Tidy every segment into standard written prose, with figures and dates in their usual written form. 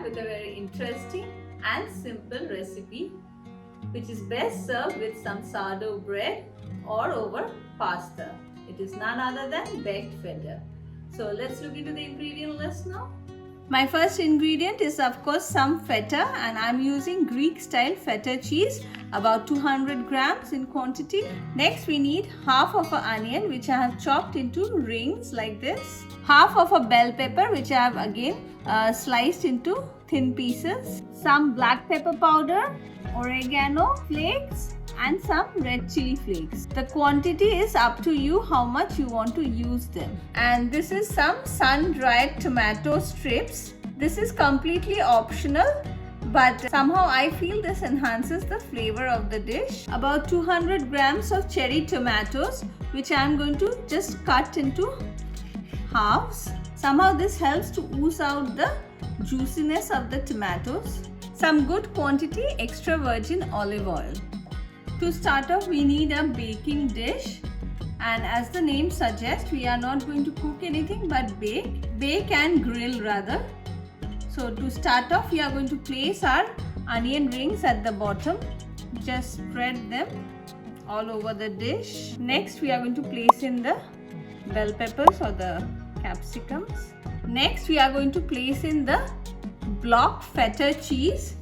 with a very interesting and simple recipe which is best served with some sourdough bread or over pasta. It is none other than baked feta. So let's look into the ingredient list now. My first ingredient is of course some feta, and I'm using Greek style feta cheese, about 200 grams in quantity. Next we need half of an onion which I have chopped into rings like this. Half of a bell pepper which I have again sliced into thin pieces. Some black pepper powder, oregano flakes and some red chili flakes. The quantity is up to you how much you want to use them. And this is some sun-dried tomato strips. This is completely optional, but somehow I feel this enhances the flavor of the dish. About 200 grams of cherry tomatoes which I am going to just cut into halves. Somehow this helps to ooze out the juiciness of the tomatoes. Some good quantity extra virgin olive oil. To start off, we need a baking dish, and as the name suggests, we are not going to cook anything but bake and grill rather. So to start off, we are going to place our onion rings at the bottom. Just spread them all over the dish. Next, we are going to place in the bell peppers or the capsicums. Next, we are going to place in the block feta cheese.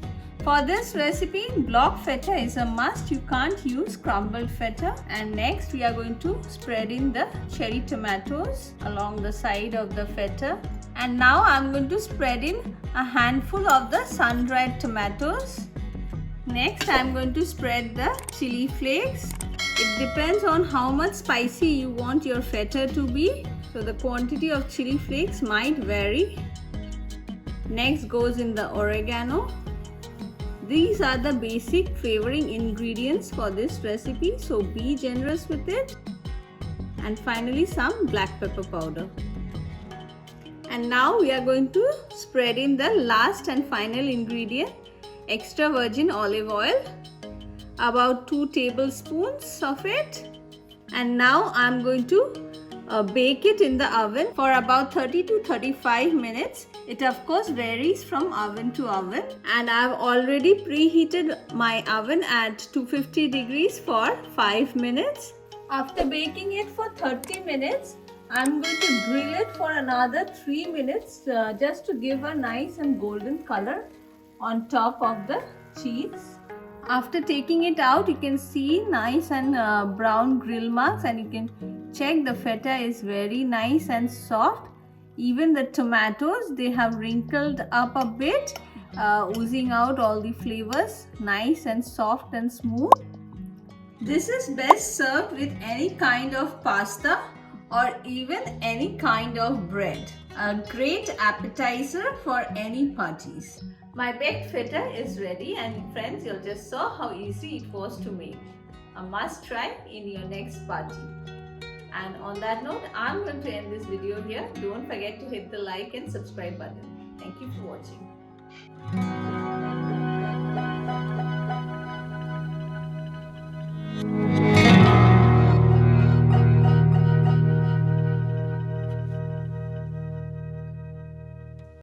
For this recipe, block feta is a must. You can't use crumbled feta. And next we are going to spread in the cherry tomatoes along the side of the feta. And now I'm going to spread in a handful of the sun-dried tomatoes. Next I'm going to spread the chili flakes. It depends on how much spicy you want your feta to be. So the quantity of chili flakes might vary. Next goes in the oregano. These are the basic flavoring ingredients for this recipe, so be generous with it. And finally some black pepper powder. And now we are going to spread in the last and final ingredient, extra virgin olive oil, about 2 tablespoons of it. And now I am going to bake it in the oven for about 30 to 35 minutes. It of course varies from oven to oven, and I have already preheated my oven at 250 degrees for 5 minutes. After baking it for 30 minutes, I am going to grill it for another 3 minutes just to give a nice and golden color on top of the cheese. After taking it out, you can see nice and brown grill marks, and you can check the feta is very nice and soft. Even the tomatoes, they have wrinkled up a bit, oozing out all the flavors, nice and soft and smooth. This is best served with any kind of pasta or even any kind of bread. A great appetizer for any parties. My baked feta is ready, and friends, you just saw how easy it was to make. A must try in your next party. And on that note, I'm going to end this video here. Don't forget to hit the like and subscribe button. Thank you for watching.